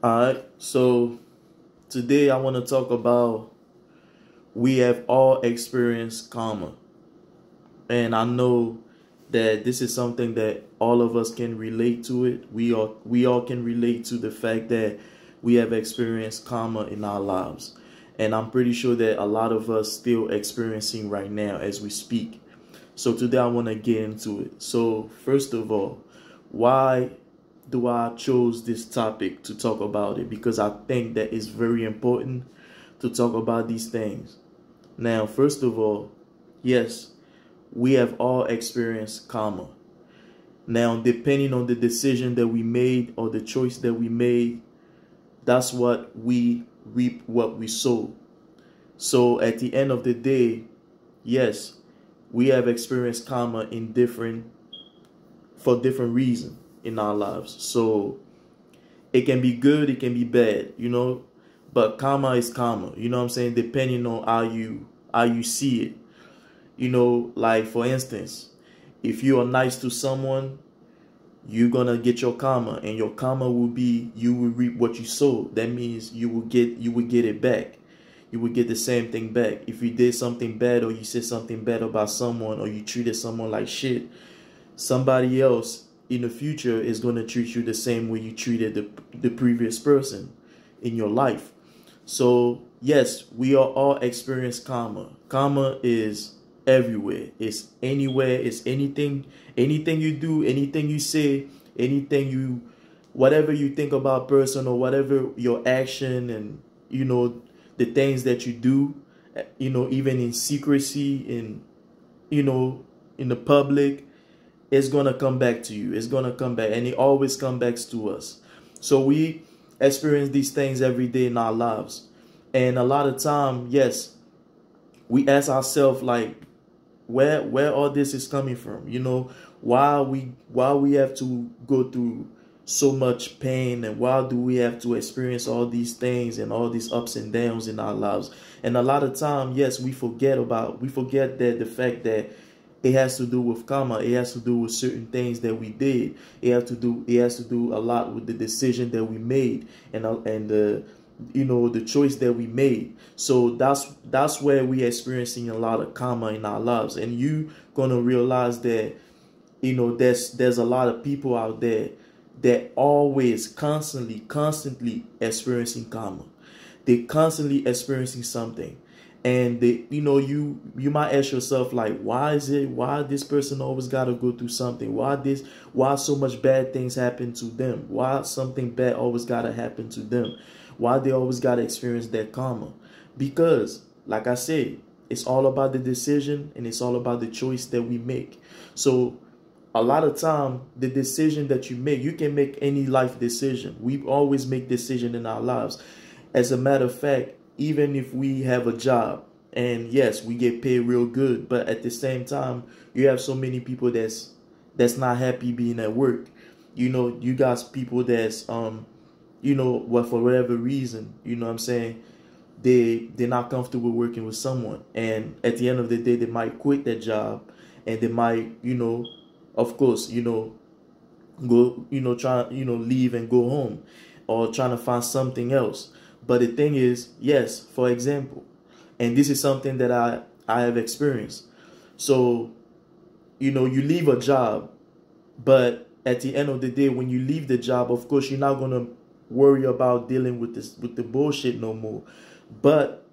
Alright, so today I want to talk about we have all experienced karma. And I know that this is something that all of us can relate to it. We all can relate to the fact that we have experienced karma in our lives. And I'm pretty sure that a lot of us still experiencing right now as we speak. So today I want to get into it. So first of all, why do I chose this topic to talk about it? Because I think that it's very important to talk about these things. Now, first of all, yes, we have all experienced karma. Now, depending on the decision that we made or the choice that we made, that's what we reap what we sow. So at the end of the day, yes, we have experienced karma for different reasons in our lives. So it can be good, it can be bad, but karma is karma, you know what I'm saying, depending on how you see it. Like for instance, if you are nice to someone, you're gonna get your karma, and your karma will be you will reap what you sow. That means you will get it back. You will get the same thing back. If you did something bad, or you said something bad about someone, or you treated someone like shit, somebody else in the future is going to treat you the same way you treated the previous person in your life. So yes, we are all experience karma. Karma is everywhere. It's anywhere. It's anything you do, anything you say, whatever you think about person, or whatever your action, and the things that you do, even in secrecy, you know in the public, it's gonna come back to you. It's gonna come back, and it always comes back to us. So we experience these things every day in our lives, and a lot of time, yes, we ask ourselves like, where all this is coming from? Why we have to go through so much pain, and why do we have to experience all these things and all these ups and downs in our lives? And a lot of time, yes, we forget that the fact that it has to do with karma. It has to do with certain things that we did. It has to do a lot with the decision that we made, and the choice that we made. So that's where we experiencing a lot of karma in our lives. And you gonna realize that there's a lot of people out there that always constantly experiencing karma. They constantly experiencing something. And you might ask yourself like, why this person always got to go through something? Why so much bad things happen to them? Why something bad always got to happen to them? Why they always got to experience that karma? Because like I said, it's all about the decision, and it's all about the choice that we make. So a lot of time, the decision that you can make any life decision. We always make decision in our lives. As a matter of fact, even if we have a job, and yes, we get paid real good, but at the same time, you have so many people that's not happy being at work. You got people that's what, for whatever reason, what I'm saying, they're not comfortable working with someone, and at the end of the day, they might quit their job, and they might of course, go, try, leave and go home, or trying to find something else. But the thing is, yes, for example, and this is something that I have experienced. So, you leave a job, but at the end of the day, when you leave the job, of course, you're not going to worry about dealing with the bullshit no more. But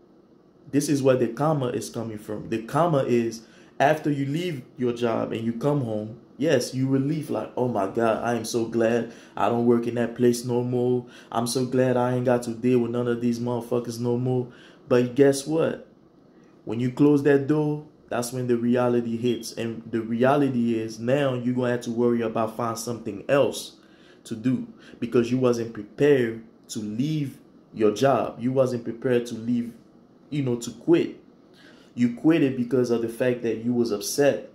this is where the karma is coming from. The karma is after you leave your job and you come home, yes, you relieve like, oh my God, I am so glad I don't work in that place no more. I'm so glad I ain't got to deal with none of these motherfuckers no more. But guess what? When you close that door, that's when the reality hits. And the reality is now you're going to have to worry about finding something else to do, because you wasn't prepared to leave your job. You wasn't prepared to leave, to quit. You quit it because of the fact that you was upset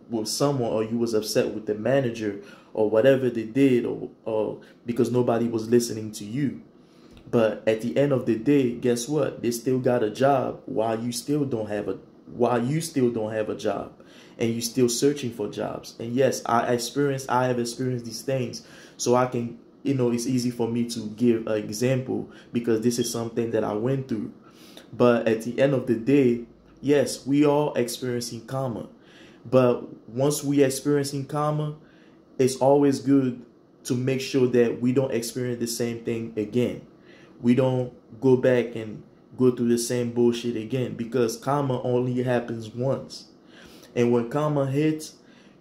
with someone, or you was upset with the manager, or whatever they did, or because nobody was listening to you. But at the end of the day, guess what? They still got a job while you still don't have a job, and you still searching for jobs. And yes, I have experienced these things, so I can it's easy for me to give an example because this is something that I went through. But at the end of the day, yes, we are experiencing karma. But once we experiencing karma, it's always good to make sure that we don't experience the same thing again. We don't go back and go through the same bullshit again, because karma only happens once. And when karma hits,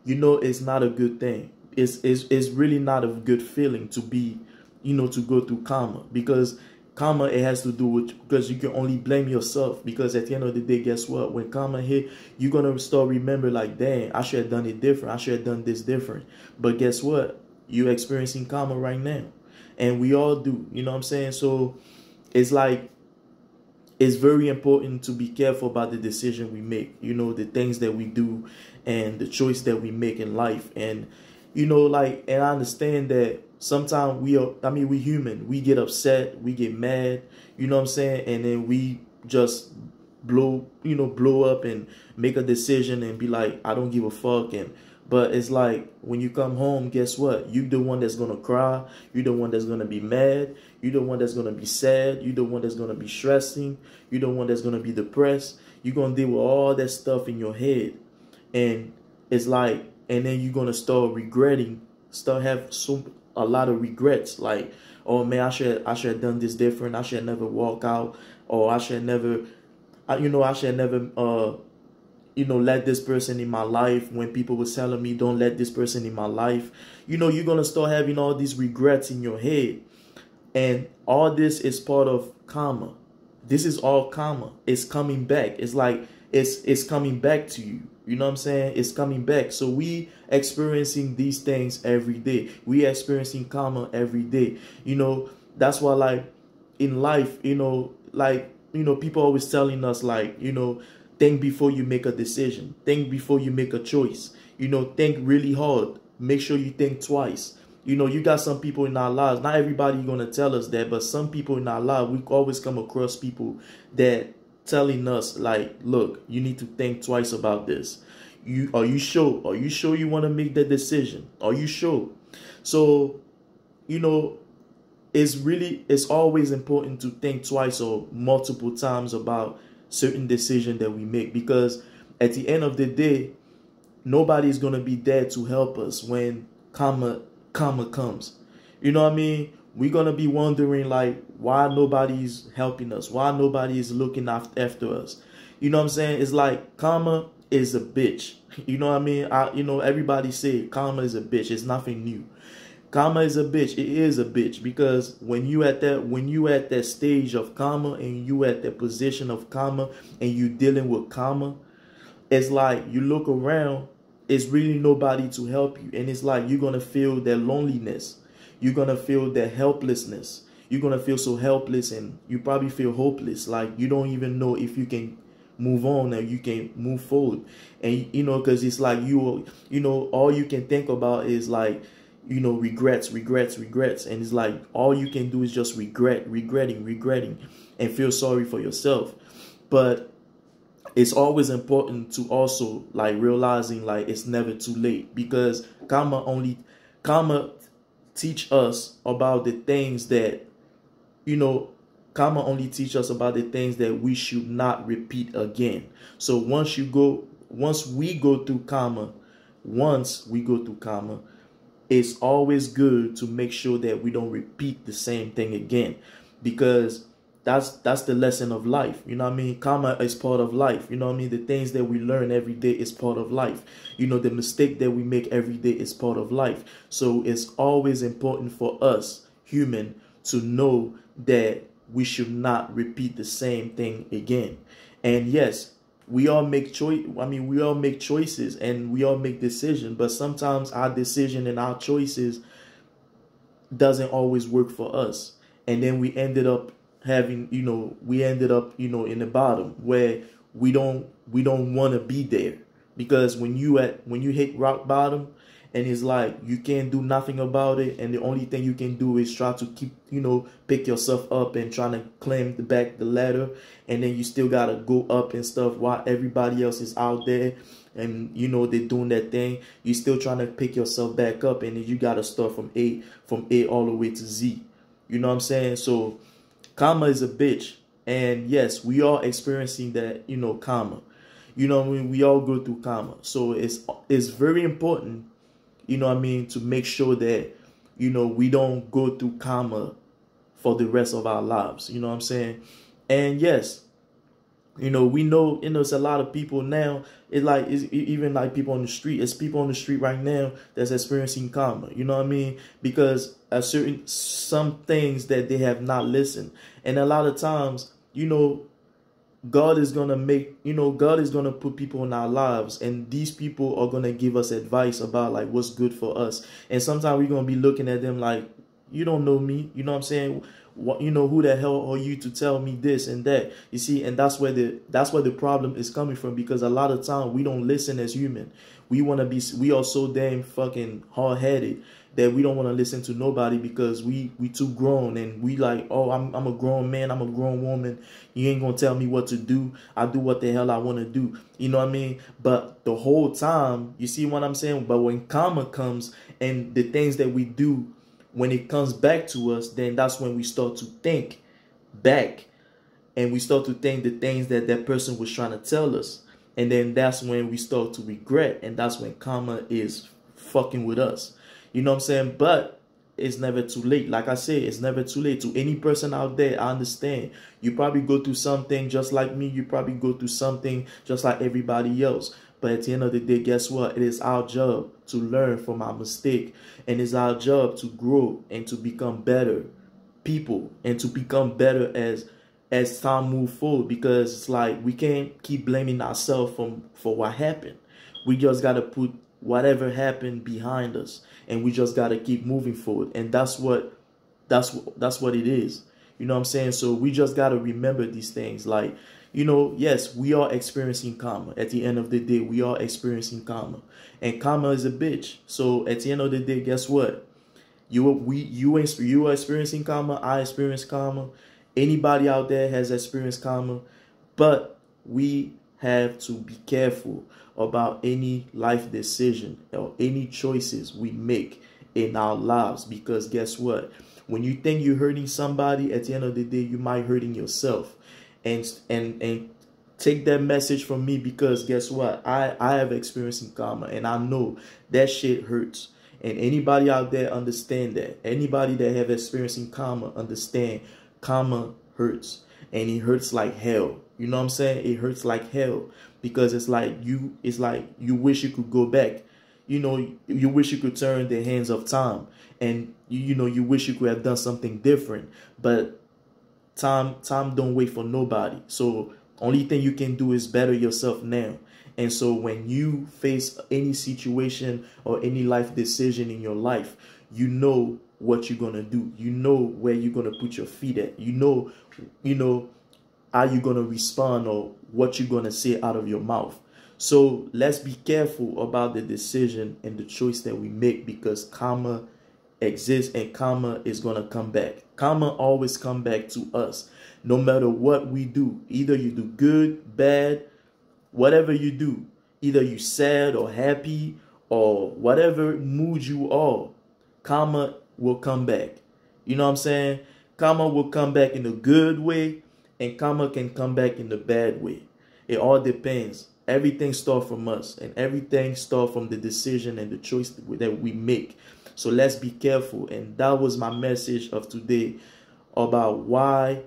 it's not a good thing. It's really not a good feeling to be, to go through karma, because karma, it has to do with, because you can only blame yourself, because at the end of the day, guess what? When karma hit, you're going to start remember like, dang, I should have done it different. I should have done this different. But guess what? You're experiencing karma right now. And we all do, you know what I'm saying? So it's like, it's very important to be careful about the decision we make, the things that we do and the choice that we make in life. And, and I understand that sometimes we human, we get upset, we get mad, you know what I'm saying? And then we just blow up and make a decision and be like, I don't give a fuck. But it's like, when you come home, guess what? You the one that's going to cry. You the one that's going to be mad. You the one that's going to be sad. You the one that's going to be stressing. You the one that's going to be depressed. You're going to deal with all that stuff in your head. And it's like, and then you're going to start regretting, a lot of regrets. Like, oh man, I should have done this different. I should never walk out. Or I should never, I should never, let this person in my life, when people were telling me don't let this person in my life. You're going to start having all these regrets in your head. And all this is part of karma. This is all karma. It's coming back. It's like, it's coming back to you. You know what I'm saying? It's coming back. So we experiencing these things every day. We experiencing karma every day. That's why, like, in life, people always telling us, like, think before you make a decision. Think before you make a choice. Think really hard. Make sure you think twice. You got some people in our lives. Not everybody going to tell us that, but some people in our lives, we always come across people that telling us, like, look, you need to think twice about this. Are you sure? Are you sure you want to make that decision? Are you sure? So, it's always important to think twice or multiple times about certain decision that we make, because at the end of the day, nobody's going to be there to help us when karma comes. You know what I mean? We're going to be wondering, like, why nobody's helping us, why nobody is looking after us. You know what I'm saying? It's like, karma is a bitch. You know what I mean? Everybody say karma is a bitch. It's nothing new. Karma is a bitch. It is a bitch, because when you at that stage of karma, and you at that position of karma, and you dealing with karma, it's like, you look around, it's really nobody to help you. And it's like, you're going to feel that loneliness. You're going to feel that helplessness. You're going to feel so helpless, and you probably feel hopeless. Like, you don't even know if you can move on and you can move forward. And, because it's like, all you can think about is like, regrets. And it's like, all you can do is just regretting, and feel sorry for yourself. But it's always important to also, like, realizing, like, it's never too late, because karma teach us about the things that, karma only teach us about the things that we should not repeat again. So once we go through karma, it's always good to make sure that we don't repeat the same thing again, because that's the lesson of life. You know what I mean? Karma is part of life. You know what I mean? The things that we learn every day is part of life. The mistake that we make every day is part of life. So it's always important for us, human, to know that we should not repeat the same thing again. And yes, we all make choices and we all make decisions, but sometimes our decision and our choices doesn't always work for us. And then we ended up having, in the bottom where we don't want to be there. Because when you hit rock bottom, and it's like, you can't do nothing about it, and the only thing you can do is try to keep, pick yourself up and trying to climb the ladder, and then you still gotta go up and stuff while everybody else is out there, and you know they're doing that thing, you're still trying to pick yourself back up, and then you gotta start from A all the way to Z. You know what I'm saying? So karma is a bitch. And yes, we are experiencing that, you know, karma. You know what I mean? We all go through karma. So it's very important, you know what I mean, to make sure that, you know, we don't go through karma for the rest of our lives. You know what I'm saying? And yes, you know, we know, you know, it's a lot of people now. It's even like people on the street. It's people on the street right now that's experiencing karma. You know what I mean? Because some things that they have not listened. And a lot of times, you know, God is going to put people in our lives, and these people are going to give us advice about like what's good for us. And sometimes we're going to be looking at them like, you don't know me. You know what I'm saying? What, you know, who the hell are you to tell me this and that? You see, and that's where the problem is coming from, because a lot of time we don't listen as human. We are so damn fucking hard-headed that we don't want to listen to nobody, because we too grown, and we like, oh, I'm a grown man, I'm a grown woman. You ain't gonna tell me what to do. I do what the hell I want to do. You know what I mean? But the whole time, you see what I'm saying? But when karma comes and the things that we do, when it comes back to us, then that's when we start to think back, and we start to think the things that that person was trying to tell us. And then that's when we start to regret, and that's when karma is fucking with us. You know what I'm saying? But it's never too late. Like I said, it's never too late. To any person out there, I understand. You probably go through something just like me. You probably go through something just like everybody else. But at the end of the day, guess what? It is our job to learn from our mistake. And it's our job to grow and to become better people, and to become better as time moves forward. Because it's like we can't keep blaming ourselves for what happened. We just got to put whatever happened behind us, and we just got to keep moving forward. And that's what it is. You know what I'm saying? So we just got to remember these things. Like, you know, yes, we are experiencing karma. At the end of the day, we are experiencing karma. And karma is a bitch. So at the end of the day, guess what? You are experiencing karma. I experience karma. Anybody out there has experienced karma. But we have to be careful about any life decision or any choices we make in our lives. Because guess what? When you think you're hurting somebody, at the end of the day, you might hurting yourself. And take that message from me, because guess what? I have experienced karma, and I know that shit hurts. And anybody out there understand that. Anybody that have experienced karma understand karma hurts, and it hurts like hell. You know what I'm saying? It hurts like hell, because it's like you wish you could go back. You know, you wish you could turn the hands of time, and you know, you wish you could have done something different. But time don't wait for nobody. So only thing you can do is better yourself now. And so when you face any situation or any life decision in your life, you know what you're gonna do. You know where you're gonna put your feet at. You know how you're gonna respond, or what you're gonna say out of your mouth. So let's be careful about the decision and the choice that we make, because karma exists, and karma is gonna come back. Karma always come back to us, no matter what we do. Either you do good, bad, whatever you do, either you sad or happy or whatever mood you are, karma will come back. You know what I'm saying? Karma will come back in a good way, and karma can come back in the bad way. It all depends. Everything starts from us, and everything starts from the decision and the choice that we make. So let's be careful. And that was my message of today, about why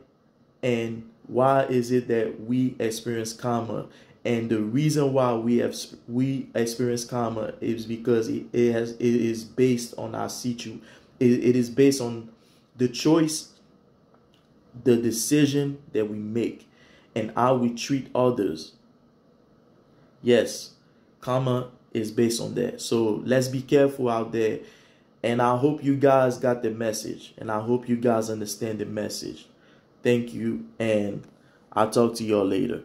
is it that we experience karma. And the reason why we experience karma is because it is based on our situ. It is based on the choice, the decision that we make, and how we treat others. Yes, karma is based on that. So let's be careful out there. And I hope you guys got the message, and I hope you guys understand the message. Thank you, and I'll talk to y'all later.